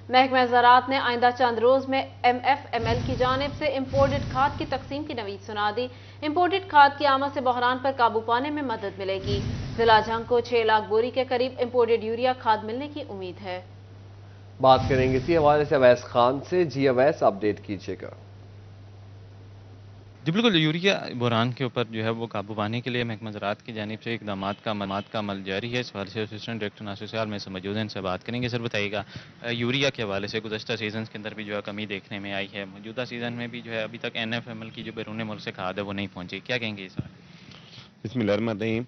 محکمہ زراعت نے آئندہ چند روز میں MFML کی جانب سے امپورٹڈ کھاد کی تقسیم کی نوید سنا دی۔ امپورٹڈ کھاد کی آمد سے بحران پر قابو پانے میں مدد ملے گی۔ ضلع جھنگ کو 6 لاکھ بوری کے قریب امپورٹڈ یوریا کھاد ملنے کی امید ہے۔ بات کریں گے اسی حوالے سے اویس خان سے۔ جی اویس، اپڈیٹ کیجیے گا۔ جی بالکل، یوریا بحران کے اوپر جو ہے وہ قابو پانے کے لیے محکمہ زراعت کی جانب سے اقدامات کا عمل جاری ہے۔ اس حوالے سے اسسٹنٹ ڈائریکٹر ناصر سیال میں سے موجود ہیں، ان سے بات کریں گے۔ سر بتائیے گا، یوریا کے حوالے سے گزشتہ سیزنز کے اندر بھی جو ہے کمی دیکھنے میں آئی ہے، موجودہ سیزن میں بھی جو ہے ابھی تک NFML کی جو بیرون ملک سے کھاد ہے وہ نہیں پہنچی، کیا کہیں گے اس بارے میں؟ بسم اللہ الرحمن الرحیم۔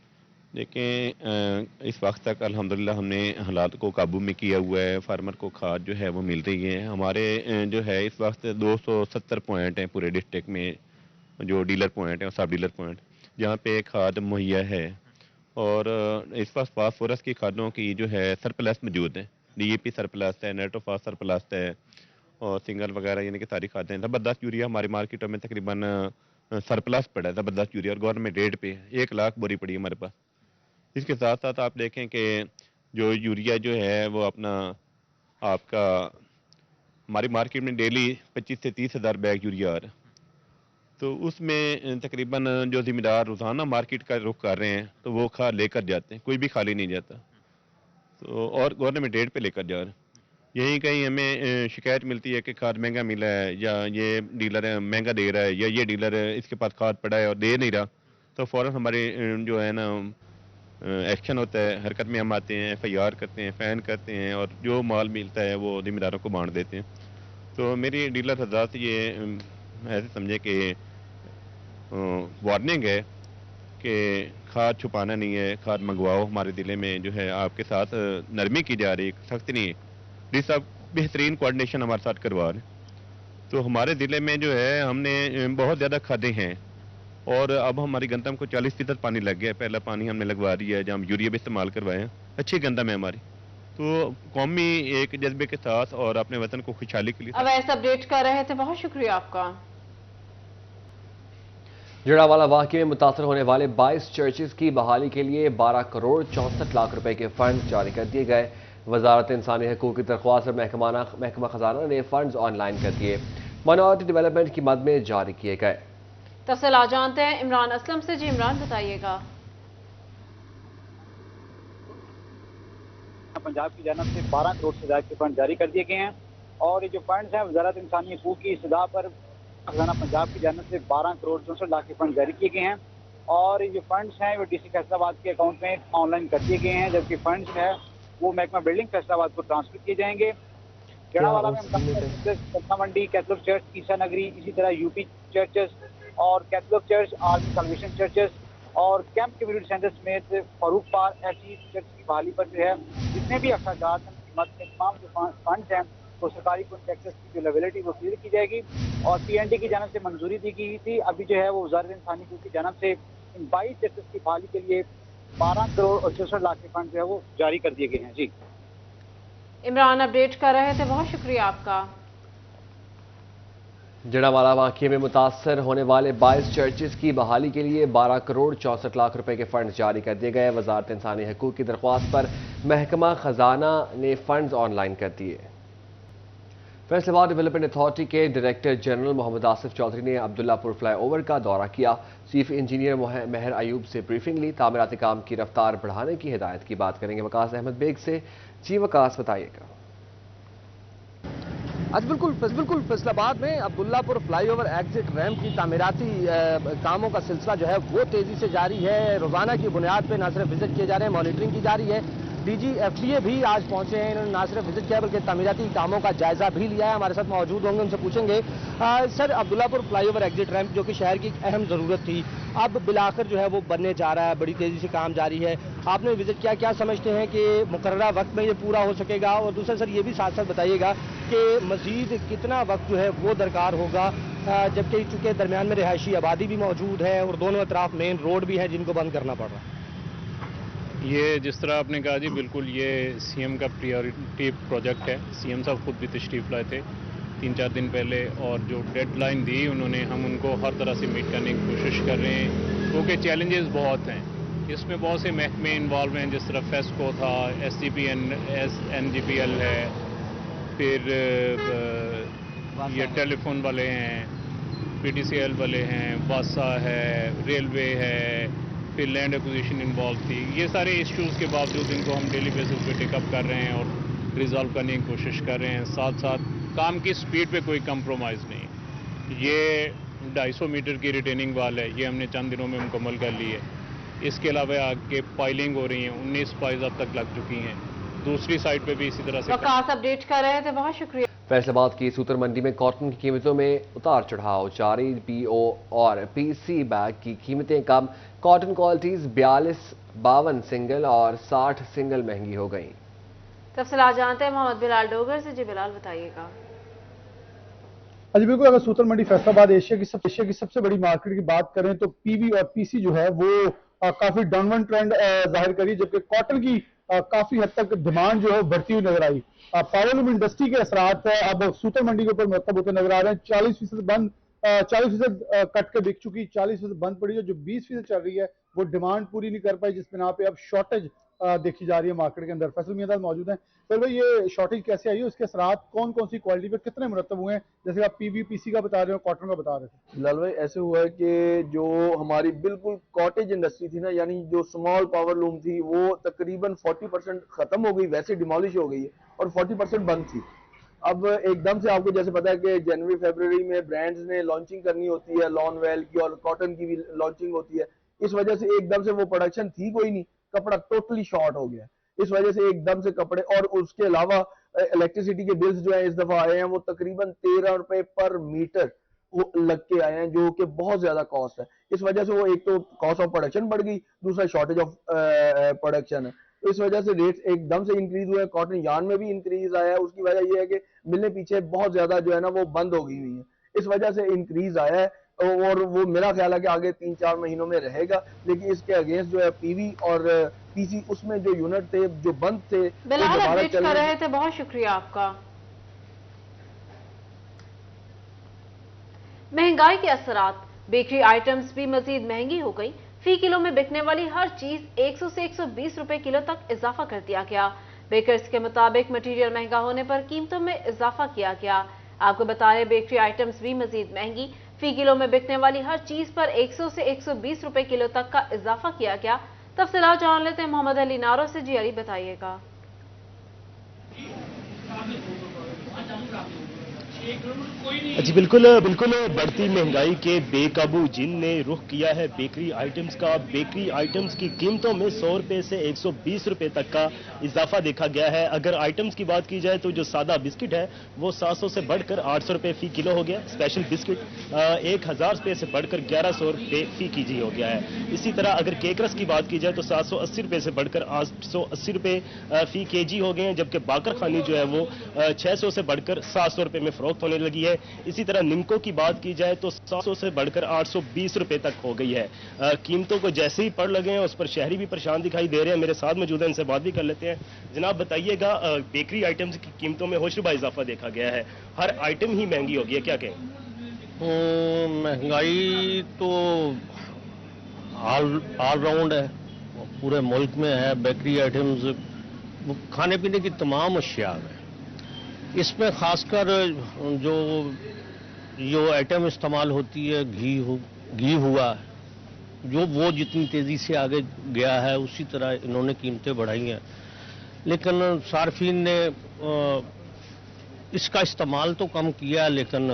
دیکھیں، اس وقت تک الحمدللہ ہم نے حالات کو قابو میں کیا ہوا ہے، فارمر کو کھاد جو ہے وہ مل رہی ہے۔ ہمارے جو ہے اس وقت 270 پوائنٹ ہیں پورے ڈسٹرکٹ میں، جو ڈیلر پوائنٹ ہیں اور سب ڈیلر پوائنٹ، جہاں پہ کھاد مہیا ہے۔ اور اس وقت فاسفورس کی کھادوں کی جو ہے سرپلس موجود ہے، DAP سرپلس ہے، نیٹروفاس سرپلس ہے، اور سنگل وغیرہ یعنی کہ ساری کھادیں ہیں۔ زبردست یوریا ہماری مارکیٹوں میں تقریباً سرپلس پڑا ہے، زبردست یوریا، اور گورنمنٹ ریٹ پہ 1 لاکھ بوری پڑی ہے ہمارے پاس۔ اس کے ساتھ ساتھ آپ دیکھیں کہ جو یوریا جو ہے وہ اپنا آپ کا ہماری مارکیٹ میں ڈیلی 25 سے 30 ہزار بیگ یوریا آ رہا ہے، تو اس میں تقریباً جو ذمہ دار روزانہ مارکیٹ کا رخ کر رہے ہیں تو وہ کھاد لے کر جاتے ہیں، کوئی بھی خالی نہیں جاتا، تو اور گورنمنٹ ریٹ پہ لے کر جا رہے ہیں۔ یہیں کہیں ہمیں شکایت ملتی ہے کہ کھاد مہنگا ملا ہے، یا یہ ڈیلر مہنگا دے رہا ہے، یا یہ ڈیلر اس کے پاس کھاد پڑا ہے اور دے نہیں رہا، تو فوراً ہمارے جو ہے نا ایکشن ہوتا ہے، حرکت میں ہم آتے ہیں، FIR کرتے ہیں، فین کرتے ہیں، اور جو مال ملتا ہے وہ ذمہ داروں کو بانٹ دیتے ہیں۔ تو میری ڈیلر حضرات یہ ایسے سمجھے کہ وارننگ ہے کہ کھاد چھپانا نہیں ہے، کھاد منگواؤ۔ ہمارے ضلع میں جو ہے آپ کے ساتھ نرمی کی جا رہی ہے، سخت نہیں ہے، ڈی صاحب بہترین کوارڈینیشن ہمارے ساتھ کروا رہے ہیں۔ تو ہمارے ضلع میں جو ہے ہم نے بہت زیادہ کھادیں ہیں، اور اب ہماری گندم کو 40% پانی لگ گیا ہے۔ پہلا پانی ہم نے لگوا دیا ہے جہاں ہم یوریا بھی استعمال کروائے ہیں، اچھی گندم ہے ہماری۔ تو قومی ایک جذبے کے ساتھ اور اپنے وطن کو خوشحالی کے لیے اویس اپڈیٹ کر رہے تھے، بہت شکریہ آپ کا۔ جڑاوالا واقعے میں متاثر ہونے والے 22 چرچز کی بحالی کے لیے 12 کروڑ 64 لاکھ روپے کے فنڈ جاری کر دیے گئے۔ وزارت انسانی حقوق کی درخواست پر محکمہ خزانہ نے فنڈز آن لائن کر دیے، مائنورٹی ڈیولپمنٹ کی مد میں جاری کیے گئے۔ تفصیلات جانتے ہیں عمران اسلم سے۔ جی عمران، بتائیے گا۔ پنجاب کی جانب سے 12 کروڑ سے زیادہ کے فنڈ جاری کر دیے گئے ہیں، اور یہ جو فنڈز ہیں وزارت انسانی حقوق کی استدعا پر خزانہ پنجاب کی جانب سے 12 کروڑ 64 لاکھ کے فنڈ جاری کیے گئے ہیں، اور یہ جو فنڈز ہیں وہ DC فیصل آباد کے اکاؤنٹ میں آن لائن کر دیے گئے ہیں، جبکہ فنڈز ہیں وہ محکمہ بلڈنگ فیصل آباد کو ٹرانسفر کیے جائیں گے۔ جڑاوالا میں کلکا منڈی، کیتھولک چرچ عیسیٰ نگری، اسی طرح UP چرچز اور Catholic church, army salvation churches اور کیمپ کمیونٹی سینٹر سمیت فاروق پارک ایسی چرچ کی بحالی پر جو ہے جتنے بھی اخراجات ہیں کی مد میں تمام جو فنڈز ہیں وہ سرکاری کنٹریکٹرز کی جو لیبلٹی وہ کلیئر کی جائے گی، اور PND کی جانب سے منظوری دی گئی تھی۔ ابھی جو ہے وہ وزارت انسانی حقوق کی جانب سے ان 22 چرچز کی بحالی کے لیے 12 کروڑ اور 64 لاکھ کے فنڈ جو ہے وہ جاری کر دیے گئے ہیں۔ جی عمران اپڈیٹ کر رہے تھے، بہت شکریہ آپ کا۔ جڑاوالا واقعے میں متاثر ہونے والے 22 چرچز کی بحالی کے لیے 12 کروڑ 64 لاکھ روپے کے فنڈز جاری کر دیے گئے۔ وزارت انسانی حقوق کی درخواست پر محکمہ خزانہ نے فنڈز آن لائن کر دیے۔ فیصل آباد ڈیولپمنٹ اتھارٹی کے ڈائریکٹر جنرل محمد آصف چودھری نے عبداللہ پور فلائی اوور کا دورہ کیا، چیف انجینئر مہر ایوب سے بریفنگ لی، تعمیراتی کام کی رفتار بڑھانے کی ہدایت کی۔ بات کریں گے وقاص احمد بیگ سے۔ جی وقاص، بتائیے گا۔ بالکل فیصل آباد میں عبداللہ پور فلائی اوور ایگزٹ ریمپ کی تعمیراتی کاموں کا سلسلہ جو ہے وہ تیزی سے جاری ہے۔ روزانہ کی بنیاد پہ نہ صرف وزٹ کیے جا رہے ہیں، مانیٹرنگ کی جا رہی ہے۔ DG FTA بھی آج پہنچے ہیں، انہوں نے نہ صرف وزٹ کیا بلکہ تعمیراتی کاموں کا جائزہ بھی لیا ہے۔ ہمارے ساتھ موجود ہوں گے، ان سے پوچھیں گے سر، عبداللہ پور فلائی اوور ایگزٹ ریمپ جو کہ شہر کی ایک اہم ضرورت تھی، اب بالآخر جو ہے وہ بننے جا رہا ہے، بڑی تیزی سے کام جاری ہے۔ آپ نے وزٹ کیا سمجھتے ہیں کہ مقررہ وقت میں یہ پورا ہو سکے گا؟ اور دوسرا سر یہ بھی ساتھ ساتھ بتائیے گا کہ مزید کتنا وقت جو ہے وہ درکار ہوگا، جبکہ چونکہ درمیان میں رہائشی آبادی بھی موجود ہے اور دونوں اطراف مین روڈ بھی ہے جن کو بند کرنا پڑ رہا ہے؟ یہ جس طرح آپ نے کہا جی، بالکل یہ CM کا پریورٹی پروجیکٹ ہے۔ CM صاحب خود بھی تشریف لائے تھے 3-4 دن پہلے، اور جو ڈیڈ لائن دی انہوں نے، ہم ان کو ہر طرح سے میٹ کرنے کی کوشش کر رہے ہیں، کیونکہ چیلنجز بہت ہیں اس میں، بہت سے محکمے انوالو ہیں، جس طرح FESCO تھا، SCP NGPL ہے، फिर ये टेलीफोन वाले हैं, PTCL वाले हैं, वासा है, रेलवे है, फिर लैंड एक्विजिशन इन्वॉल्व थी। ये सारे इश्यूज़ के बावजूद इनको हम डेली बेसिस पे टेकअप कर रहे हैं और रिजॉल्व करने की कोशिश कर रहे हैं। साथ साथ काम की स्पीड पे कोई कंप्रोमाइज़ नहीं। ये 250 मीटर की रिटेनिंग वाल है, ये हमने चंद दिनों में मुकम्मल कर ली है। इसके अलावा आगे पाइलिंग हो रही है, 19 पाइल्स अब तक लग चुकी हैं। दूसरी साइड पे भी इसी तरह से वकास अपडेट कर रहे थे, बहुत शुक्रिया। फैसलाबाद की सूतर मंडी में कॉटन की कीमतों में उतार चढ़ाव जारी। PO और PC बैग की कीमतें कम। कॉटन क्वालिटीज 42-52 सिंगल और 60 सिंगल महंगी हो गई। तफसीलात जानते हैं मोहम्मद बिलाल डोगर से। जी बिलाल, बताइएगा। जी बिल्कुल, अगर सूतर मंडी फैसलाबाद एशिया की सबसे बड़ी मार्केट की बात करें तो PV और PC जो है वो काफी डाउनवर्ड ट्रेंड जाहिर करी, जबकि कॉटन की काफी हद तक डिमांड जो है बढ़ती हुई नजर आई। पावरलूम इंडस्ट्री के असरात अब सूतर मंडी के ऊपर मरतब होते नजर आ रहे हैं। 40% बंद, 40% कट के बिक चुकी, 40% बंद पड़ी है। जो 20% चल रही है वो डिमांड पूरी नहीं कर पाई, जिस बिना पे अब शॉर्टेज देखी जा रही है मार्केट के अंदर। फैसल मियां मौजूद हैं। फिर भाई ये शॉर्टेज कैसे आई है, उसके असरात कौन कौन सी क्वालिटी पे कितने मुरतब हुए हैं, जैसे आप PV PC का बता रहे हो, कॉटन का बता रहे थे? लाल भाई, ऐसे हुआ है कि जो हमारी बिल्कुल कॉटेज इंडस्ट्री थी ना, यानी जो स्मॉल पावर लूम थी, वो तकरीबन 40% खत्म हो गई, वैसे डिमोलिश हो गई है, और 40% बंद थी। अब एकदम से आपको जैसे पता है कि जनवरी फरवरी में ब्रांड्स ने लॉन्चिंग करनी होती है, लॉनवेल की और कॉटन की भी लॉन्चिंग होती है। इस वजह से एकदम से वो प्रोडक्शन थी कोई नहीं, कपड़ा टोटली शॉर्ट हो गया। इस वजह से एकदम से कपड़े, और उसके अलावा इलेक्ट्रिसिटी के बिल्स जो है इस दफा आए हैं वो तकरीबन 13 रुपए पर मीटर वो लग के आए हैं, जो कि बहुत ज्यादा कॉस्ट है। इस वजह से वो एक तो कॉस्ट ऑफ प्रोडक्शन बढ़ गई, दूसरा शॉर्टेज ऑफ प्रोडक्शन है। तो इस वजह से रेट्स एकदम से इंक्रीज हुए। कॉटन यार्न में भी इंक्रीज आया है। उसकी वजह यह है कि मिलने पीछे बहुत ज्यादा जो है ना वो बंद हो गई हुई है, इस वजह से इंक्रीज आया है। और वो मेरा ख्याल है कि आगे 3-4 महीनों में रहेगा। लेकिन इसके अगेंस्ट जो है PV और PC, उसमें जो यूनिट थे जो बंद थे, बिलाल अपडेट कर रहे थे, बहुत शुक्रिया आपका। महंगाई के असरात, बेकरी आइटम्स भी मजीद महंगी हो गई। फी किलो में बिकने वाली हर चीज 100 से 120 रुपए किलो तक इजाफा कर दिया गया। बेकर्स के मुताबिक मटीरियल महंगा होने पर कीमतों में इजाफा किया गया। आपको बता रहे बेकरी आइटम्स भी मजीद महंगी। फी किलो में बिकने वाली हर चीज पर 100 से 120 रुपए किलो तक का इजाफा किया गया। तफसीलात जान लेते हैं मोहम्मद अली नारो से। जी अली, बताइएगा। जी बिल्कुल बढ़ती महंगाई के बेकाबू जिन ने रुख किया है बेकरी आइटम्स का। बेकरी आइटम्स की कीमतों में 100 रुपए से 120 रुपए तक का इजाफा देखा गया है। अगर आइटम्स की बात की जाए तो जो सादा बिस्किट है वो 700 से बढ़कर 800 रुपए फी किलो हो गया। स्पेशल बिस्किट 1000 रुपए से बढ़कर 1100 रुपए फी केजी हो गया है। इसी तरह अगर केक रस की बात की जाए तो 780 रुपए से बढ़कर 880 रुपए फी केजी हो गए हैं, जबकि बाकर खानी जो है वो 600 से बढ़कर 700 रुपए में फरोख्त होने लगी है। इसी तरह निमको की बात की जाए तो 700 से बढ़कर 820 रुपए तक हो गई है। कीमतों को जैसे ही पढ़ लगे हैं उस पर शहरी भी परेशान दिखाई दे रहे हैं। मेरे साथ मौजूद हैं, इनसे बात भी कर लेते हैं। जनाब बताइएगा, बेकरी आइटम्स की कीमतों में होशरुबा इजाफा देखा गया है, हर आइटम ही महंगी हो गई है, क्या कहें? महंगाई तो ऑल राउंड है, पूरे मुल्क में है। बेकरी आइटम्स, खाने पीने की तमाम अशिया है। इसमें खासकर जो आइटम इस्तेमाल होती है, घी हुआ, जो वो जितनी तेज़ी से आगे गया है उसी तरह इन्होंने कीमतें बढ़ाई हैं। लेकिन सार्फिन ने इसका इस्तेमाल तो कम किया, लेकिन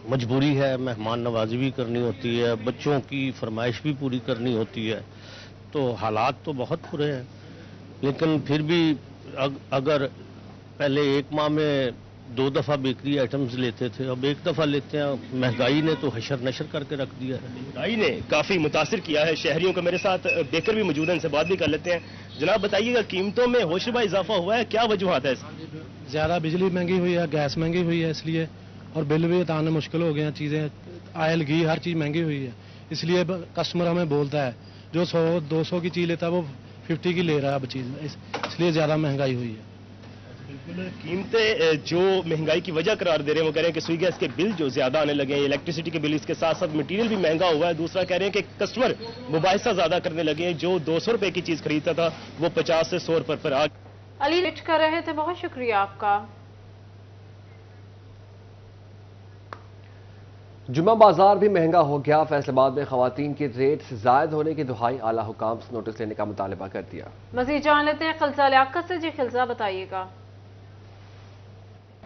मजबूरी है, मेहमान नवाजी भी करनी होती है, बच्चों की फरमाइश भी पूरी करनी होती है, तो हालात तो बहुत बुरे हैं। लेकिन फिर भी अगर पहले एक माह में 2 दफ़ा बेकरी आइटम्स लेते थे, अब 1 दफ़ा लेते हैं। महंगाई ने तो हशर नशर करके रख दिया है। महंगाई ने काफ़ी मुतासिर किया है शहरियों को। मेरे साथ बेकर भी मौजूद हैं, इनसे बात भी कर लेते हैं। जनाब बताइएगा, कीमतों में होशरुबा इजाफा हुआ है, क्या वजूहात है इसकी? ज़्यादा बिजली महंगी हुई है, गैस महंगी हुई है इसलिए, और बिल भी उतारना मुश्किल हो गए हैं। चीज़ें आयल घी हर चीज़ महंगी हुई है, इसलिए कस्टमर हमें बोलता है जो 100-200 की चीज़ लेता है वो 50 की ले रहा है अब चीज़, इसलिए ज़्यादा महंगाई हुई है। कीमतें जो महंगाई की वजह करार दे रहे हैं वो कह रहे हैं कि सुई गैस के बिल जो ज्यादा आने लगे हैं, इलेक्ट्रिसिटी के बिल, इसके साथ साथ मटेरियल भी महंगा हुआ है। दूसरा कह रहे हैं कि कस्टमर मुबाहिसा ज्यादा करने लगे हैं, जो 200 रुपए की चीज खरीदता था वो 50 से 100 रुपए पर आ। अली कर रहे थे, बहुत शुक्रिया आपका। जुम्मा बाजार भी महंगा हो गया। फैसलाबाद में खवातीन के रेट जायद होने की दुहाई आला हुकाम से नोटिस लेने का मुतालबा कर दिया। मजीद जान लेते हैं खिलसा लियाकत से। जी खिलसा, बताइएगा।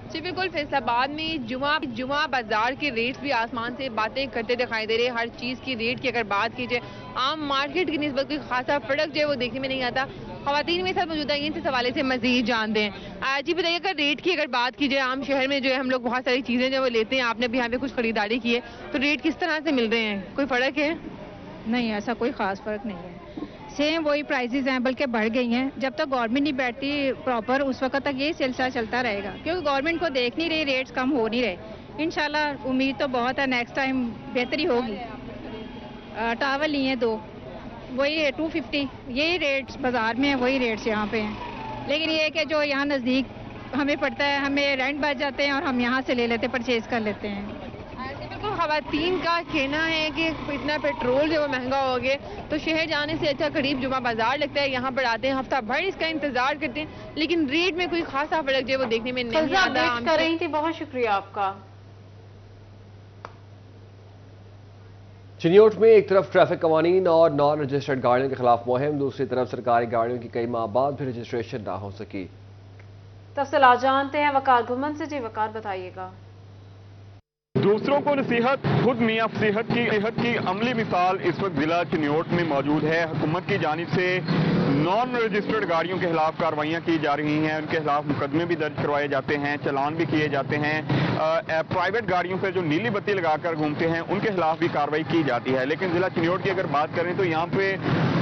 जी बिल्कुल, फैसलाबाद में जुमा बाजार के रेट्स भी आसमान से बातें करते दिखाई दे रहे हैं। हर चीज़ की रेट की अगर बात की जाए, आम मार्केट की निस्बत कोई खासा फर्क जो है वो देखने में नहीं आता। खवातीन में साथ मौजूदा हैं, इस हवाले से मजीद जानते हैं। जी बताइए, अगर रेट की अगर बात की जाए, आम शहर में जो है हम लोग बहुत सारी चीज़ें जो वो लेते हैं, आपने भी यहाँ पे कुछ खरीदारी की है, तो रेट किस तरह से मिल रहे हैं? कोई फ़र्क है? नहीं, ऐसा कोई ख़ास फ़र्क नहीं है, सेम वही प्राइसेस हैं, बल्कि बढ़ गई हैं। जब तक गवर्नमेंट नहीं बैठती प्रॉपर, उस वक्त तक ये सिलसिला चलता रहेगा, क्योंकि गवर्नमेंट को देख नहीं रही, रेट्स कम हो नहीं रहे। इंशाल्लाह उम्मीद तो बहुत है नेक्स्ट टाइम बेहतरी होगी। टावल लिए हैं 2, वही है 250, यही रेट्स बाज़ार में है, वही रेट्स यहाँ पे हैं। लेकिन ये है कि जो यहाँ नज़दीक हमें पड़ता है, हमें रेंट बच जाते हैं और हम यहाँ से ले लेते, परचेज कर लेते हैं। बिल्कुल, खवातीन का कहना है कि इतना पेट्रोल जो महंगा हो गया, तो शहर जाने से अच्छा करीब जुमा बाजार लगता है, यहाँ पर आते हैं, हफ्ता भर इसका इंतजार करते हैं, लेकिन रेट में कोई खासा फर्क जो है वो देखने में नहीं आता। कर रही थी, बहुत शुक्रिया आपका। चिन्योट में एक तरफ ट्रैफिक कवानीन और नॉन रजिस्टर्ड गाड़ियों के खिलाफ मुहिम, दूसरी तरफ सरकारी गाड़ियों की कई माह बाद भी रजिस्ट्रेशन ना हो सकी। तफसीलात जानते हैं वकार घुमन से। जी वकार, बताइएगा। दूसरों को नसीहत, खुद मियाँ सेहत की अमली मिसाल इस वक्त जिला चिन्योट में मौजूद है। हुकूमत की जानिब से नॉन रजिस्टर्ड गाड़ियों के खिलाफ कार्रवाइयाँ की जा रही हैं, उनके खिलाफ मुकदमे भी दर्ज करवाए जाते हैं, चलान भी किए जाते हैं। प्राइवेट गाड़ियों पर जो नीली बत्ती लगाकर घूमते हैं उनके खिलाफ भी कार्रवाई की जाती है। लेकिन जिला चिन्योट की अगर बात करें तो यहाँ पे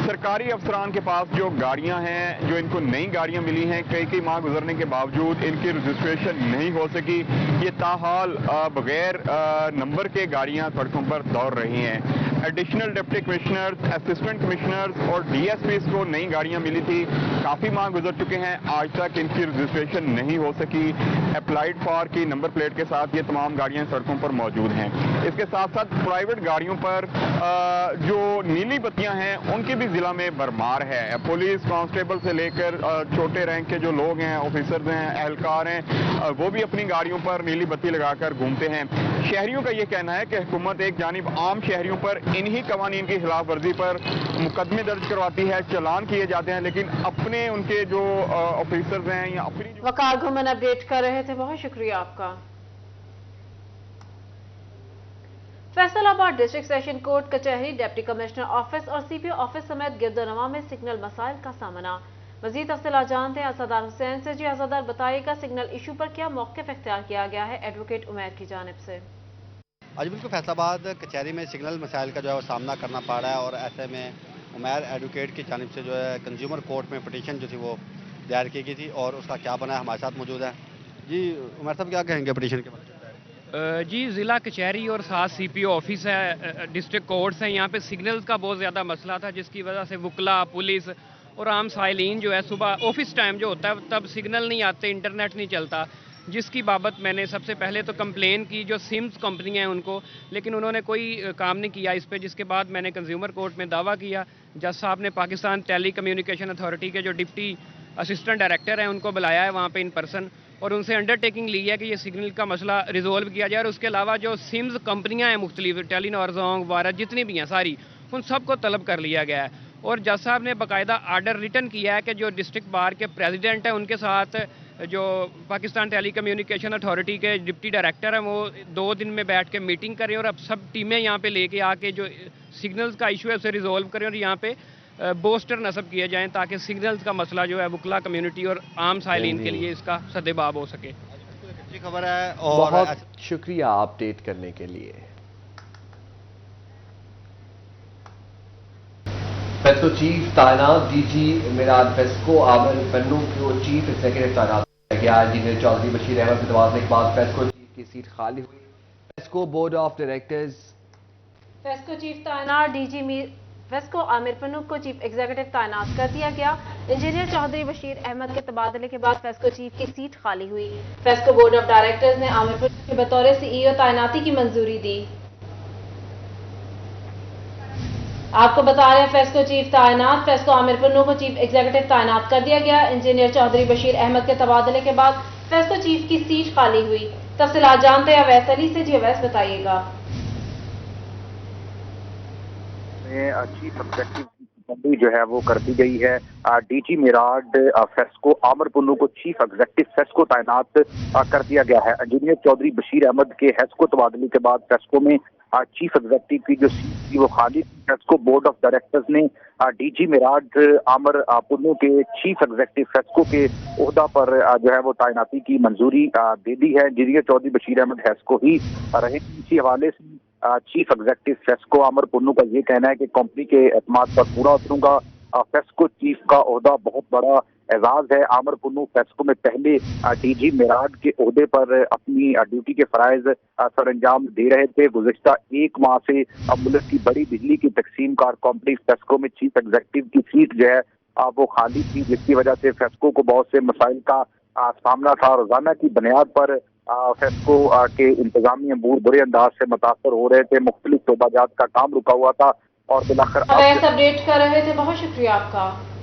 सरकारी अफसरान के पास जो गाड़ियाँ हैं, जो इनको नई गाड़ियाँ मिली हैं, कई माह गुजरने के बावजूद इनकी रजिस्ट्रेशन नहीं हो सकी। ये ताहाल बगैर नंबर के गाड़ियां सड़कों पर दौड़ रही हैं। Additional deputy commissioners, assistant commissioners और डीएसपीज को नई गाड़ियां मिली थी, काफी माह गुजर चुके हैं, आज तक इनकी रजिस्ट्रेशन नहीं हो सकी। अप्लाइड फॉर की नंबर प्लेट के साथ ये तमाम गाड़ियां सड़कों पर मौजूद हैं। इसके साथ साथ प्राइवेट गाड़ियों पर जो नीली बत्तियां हैं उनकी भी जिला में भरमार है। पुलिस कांस्टेबल से लेकर छोटे रैंक के जो लोग हैं, ऑफिसर्स हैं, एहलकार हैं, वो भी अपनी गाड़ियों पर नीली बत्ती लगाकर घूमते हैं। शहरियों का ये कहना है कि हुकूमत एक जानिब आम शहरियों पर इन्हीं कवानीन की खिलाफ वर्जी पर मुकदमे दर्ज करवाती है, चलान किए जाते हैं, लेकिन अपने उनके जो ऑफिसर्स हैं या अपनी वकार घुमन अपडेट कर रहे थे, बहुत शुक्रिया आपका। फैसलाबाद डिस्ट्रिक्ट सेशन कोर्ट कचहरी, डिप्टी कमिश्नर ऑफिस और सीपीओ ऑफिस समेत गिरदोनवा में सिग्नल मसाइल का सामना। मजीद तफसीलात जानते हैं असादार हुसैन से। जी असादार, बताइएगा सिग्नल इशू पर क्या मौक़िफ़ इख्तियार किया गया है एडवोकेट उमैर की जानिब से? आज बिल्कुल फैसलाबाद कचहरी में सिग्नल मसाइल का जो है वो सामना करना पड़ रहा है, और ऐसे में उमैर एडवोकेट की जानिब से जो है कंज्यूमर कोर्ट में पटिशन जो थी वो दायर की गई थी, और उसका क्या बना है हमारे साथ मौजूद है। जी उमैर साहब, क्या कहेंगे पटिशन के बारे में? जी, ज़िला कचहरी और साथ सीपीओ ऑफिस है, डिस्ट्रिक्ट कोर्ट्स हैं, यहाँ पे सिग्नल्स का बहुत ज़्यादा मसला था, जिसकी वजह से वकला, पुलिस और आम साइलिन जो है सुबह ऑफिस टाइम जो होता है तब सिग्नल नहीं आते, इंटरनेट नहीं चलता, जिसकी बाबत मैंने सबसे पहले तो कंप्लेन की जो सिम्स कंपनियां हैं उनको, लेकिन उन्होंने कोई काम नहीं किया इस पे। जिसके बाद मैंने कंज्यूमर कोर्ट में दावा किया। जज साहब ने पाकिस्तान टेली कम्युनिकेशन अथॉरिटी के जो डिप्टी असिस्टेंट डायरेक्टर हैं उनको बुलाया है वहाँ पे इन पर्सन, और उनसे अंडरटेकिंग ली है कि ये सिग्नल का मसला रिजोल्व किया जाए। और उसके अलावा जो सिम्स कंपनियाँ हैं मुख्तलिफ, टेलीनॉर, जोंग, वारा, जितनी भी हैं सारी, उन सबको तलब कर लिया गया है। और जज साहब ने बाकायदा आर्डर रिटर्न किया है कि जो डिस्ट्रिक्ट बार के प्रेसिडेंट हैं उनके साथ जो पाकिस्तान टेली कम्युनिकेशन अथॉरिटी के डिप्टी डायरेक्टर हैं वो 2 दिन में बैठ के मीटिंग करें, और अब सब टीमें यहाँ पे लेके आके जो सिग्नल्स का इशू है उसे रिजोल्व करें, और यहाँ पे बोस्टर नस्ब किए जाएं ताकि सिग्नल्स का मसला जो है वकला कम्युनिटी और आम साइलिन के लिए इसका सद्देबाब हो सके। अच्छी खबर है, और बहुत शुक्रिया अपडेट करने के लिए। फेस्को चीफ तैनात डीजी मिराद फेस्को आमिर पन्नू को चीफ एग्जीक्यूटिव तैनात किया गया। इंजीनियर चौधरी बशीर अहमद के तबादले के बाद फेस्को चीफ की सीट खाली हुई। FESCO board of directors FESCO chief तैनात डीजी फेस्को आमिर पन्नू को चीफ एग्जीक्यूटिव तैनात कर दिया गया। इंजीनियर चौधरी बशीर अहमद के तबादले के बाद फेस्को चीफ की सीट खाली हुई। फेस्को बोर्ड ऑफ डायरेक्टर्स ने आमिर पन्नू के बतौर सीईओ तैनाती की मंजूरी दी। आपको बता रहे हैं फेस्को चीफ तैनात फेस्को आमिर पन्नू को चीफ एग्जीक्यूटिव तैनात कर दिया गया। इंजीनियर चौधरी बशीर अहमद के तबादले के बाद फेस्को चीफ की सीट खाली हुई। तफसीलात जानते हैं अवैस अली से। जी अवैस, बताइएगा। में चीफ एग्जीक्यूटिव जो है वो कर दी गई है। डीजी मेराड फेस्को आमर पुन्नू को चीफ एग्जीक्यूटिव फेस्को तैनात कर दिया गया है। इंजीनियर चौधरी बशीर अहमद के हेस्को तबादले के बाद फेस्को में चीफ एग्जीक्यूटिव की जो सीट थी वो खाली थी। फेस्को बोर्ड ऑफ डायरेक्टर्स ने डीजी मेराड आमर पुन्नू के चीफ एग्जीक्यूटिव फेस्को के ओहदा पर जो है वो तैनाती की मंजूरी दे दी है। इंजीनियर चौधरी बशीर अहमद हेस्को ही रहे। इसी हवाले से चीफ एग्जीक्यूटिव फेस्को आमर पुन्नू का ये कहना है कि कंपनी के एतमाद पर पूरा उतरूंगा। फेस्को चीफ का ओहदा बहुत बड़ा एजाज है। आमर पुन्नू फेस्को में पहले डीजी मेराड के ओहदे पर अपनी ड्यूटी के फराइज सर अंजाम दे रहे थे। गुज़िश्ता एक माह से अब मुल्क की बड़ी बिजली की तकसीम कार कंपनी फेस्को में चीफ एग्जीक्यूटिव की सीट जो है वो खाली थी, जिसकी वजह से फेस्को को बहुत से मसाइल का सामना था। रोजाना की बुनियाद पर फेस्को के इंतजामी अमूर बुरे अंदाज से मुतासर हो रहे थे। मुख्तलिफ शोबाजात का काम रुका हुआ था और बिलाखिर अपडेट कर रहे थे। बहुत शुक्रिया आपका।